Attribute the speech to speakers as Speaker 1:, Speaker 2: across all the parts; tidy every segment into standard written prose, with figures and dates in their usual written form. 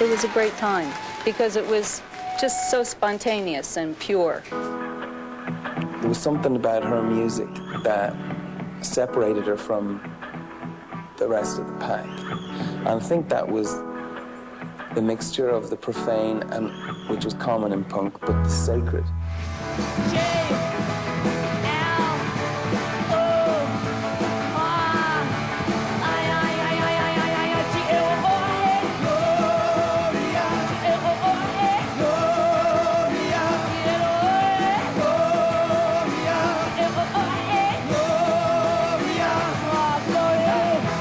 Speaker 1: It was a great time because it was just so spontaneous and pure.
Speaker 2: There was something about her music that separated her from the rest of the pack. And I think that was the mixture of the profane, and which was common in punk, but the sacred.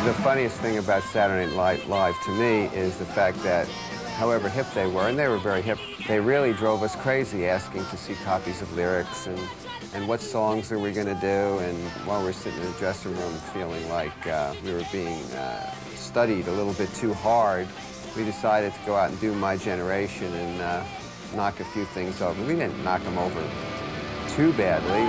Speaker 3: The funniest thing about Saturday Night Live to me is the fact that, however hip they were, and they were very hip, they really drove us crazy asking to see copies of lyrics and what songs are we going to do. And while we're sitting in the dressing room feeling like we were being studied a little bit too hard, we decided to go out and do My Generation and knock a few things over. We didn't knock them over too badly.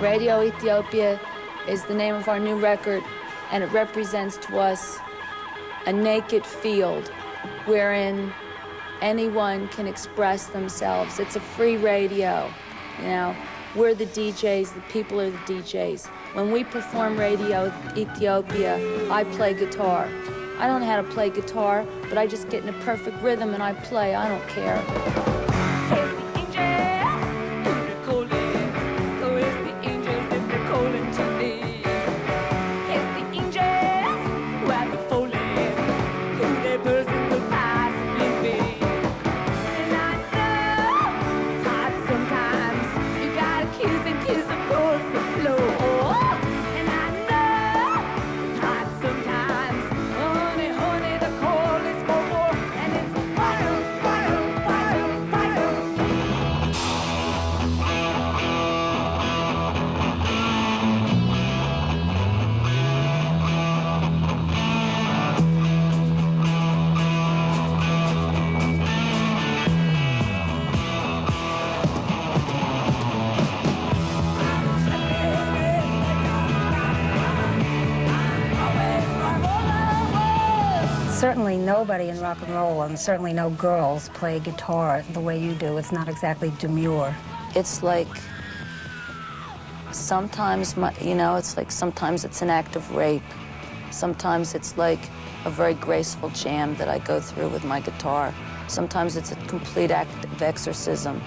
Speaker 4: Radio Ethiopia is the name of our new record, and it represents to us a naked field wherein anyone can express themselves. It's a free radio, you know. We're the DJs, the people are the DJs. When we perform Radio Ethiopia, I play guitar. I don't know how to play guitar, but I just get in a perfect rhythm and I play. I don't care.
Speaker 5: Certainly nobody in rock and roll, and certainly no girls, play guitar the way you do. It's not exactly demure.
Speaker 4: It's like sometimes, it's like sometimes it's an act of rape. Sometimes it's like a very graceful jam that I go through with my guitar. Sometimes it's a complete act of exorcism.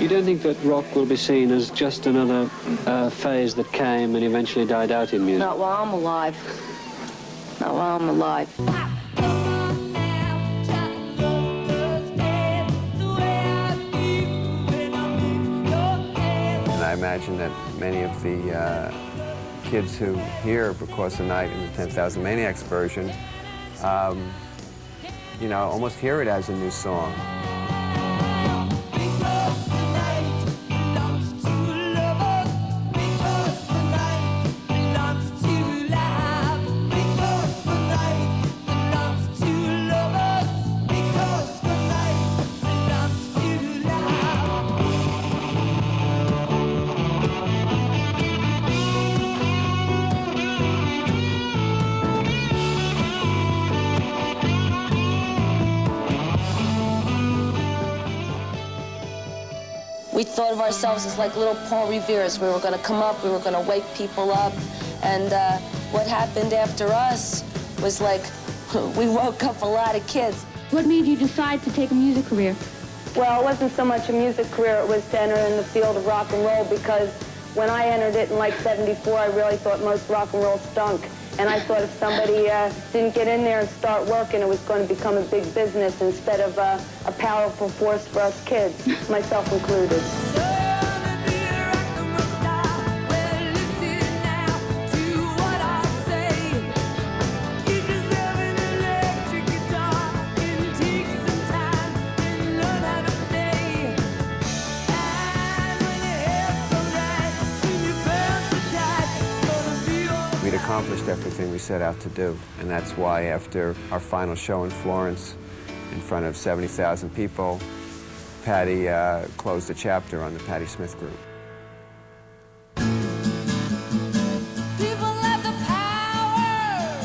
Speaker 6: You don't think that rock will be seen as just another phase that came and eventually died out in music?
Speaker 4: Not while I'm alive. Not while I'm alive.
Speaker 3: And I imagine that many of the kids who hear Because the Night in the 10,000 Maniacs version, almost hear it as a new song.
Speaker 4: We thought of ourselves as like little Paul Revere's. We were going to come up, we were going to wake people up, and what happened after us was like we woke up a lot of kids.
Speaker 7: What made you decide to take a music career?
Speaker 8: Well, it wasn't so much a music career, it was to enter in the field of rock and roll, because when I entered it in like '74, I really thought most rock and roll stunk. And I thought if somebody didn't get in there and start working, it was going to become a big business instead of a powerful force for us kids, myself included.
Speaker 9: Time
Speaker 3: accomplished everything we set out to do. And that's why after our final show in Florence, in front of 70,000 people, Patti closed a chapter on the Patti Smith Group.
Speaker 9: People have the power.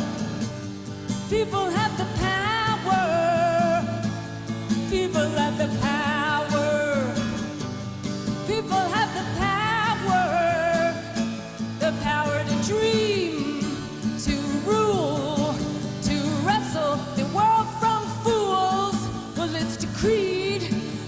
Speaker 9: People have the power. People have the power. People have the power. The power to dream, to rule, to wrestle the world from fools. Well, it's decreed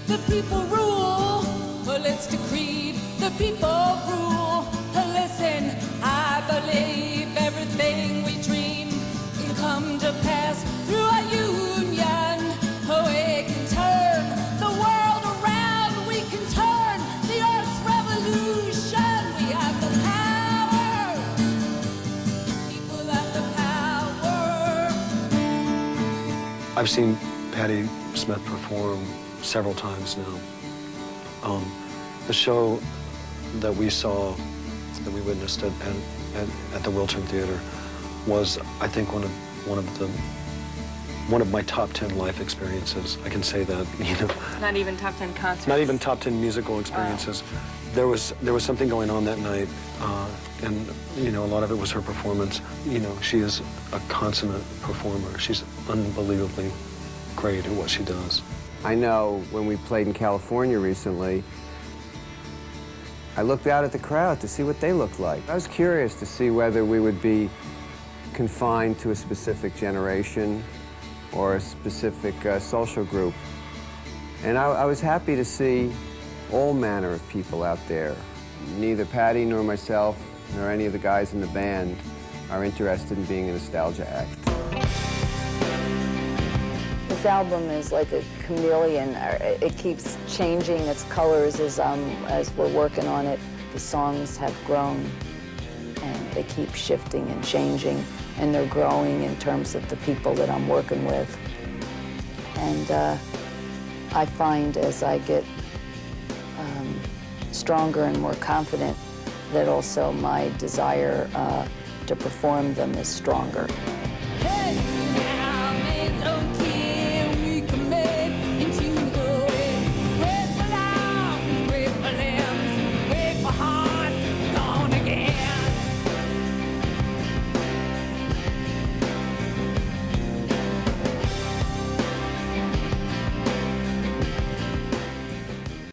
Speaker 9: the people rule. Well, it's decreed the people rule. Listen, I believe everything we dream can come to pass through a union. We can turn the world around. We can turn the Earth's revolution. We have the power. People have the power.
Speaker 10: I've seen Patti Smith perform several times now. The show that we saw, that we witnessed at the Wiltern Theater, was, I think, one of my top 10 life experiences. I can say that, you know.
Speaker 11: Not even top 10 concerts.
Speaker 10: Not even top 10 musical experiences. There was something going on that night, and you know, a lot of it was her performance. You know, she is a consummate performer. She's unbelievably great at what she does.
Speaker 3: I know when we played in California recently, I looked out at the crowd to see what they looked like. I was curious to see whether we would be confined to a specific generation or a specific social group. And I was happy to see all manner of people out there. Neither Patti nor myself nor any of the guys in the band are interested in being a nostalgia act.
Speaker 1: This album is like a chameleon. It keeps changing its colors as we're working on it. The songs have grown, and they keep shifting and changing, and they're growing in terms of the people that I'm working with. And I find as I get stronger and more confident that also my desire to perform them is stronger.
Speaker 9: Hey!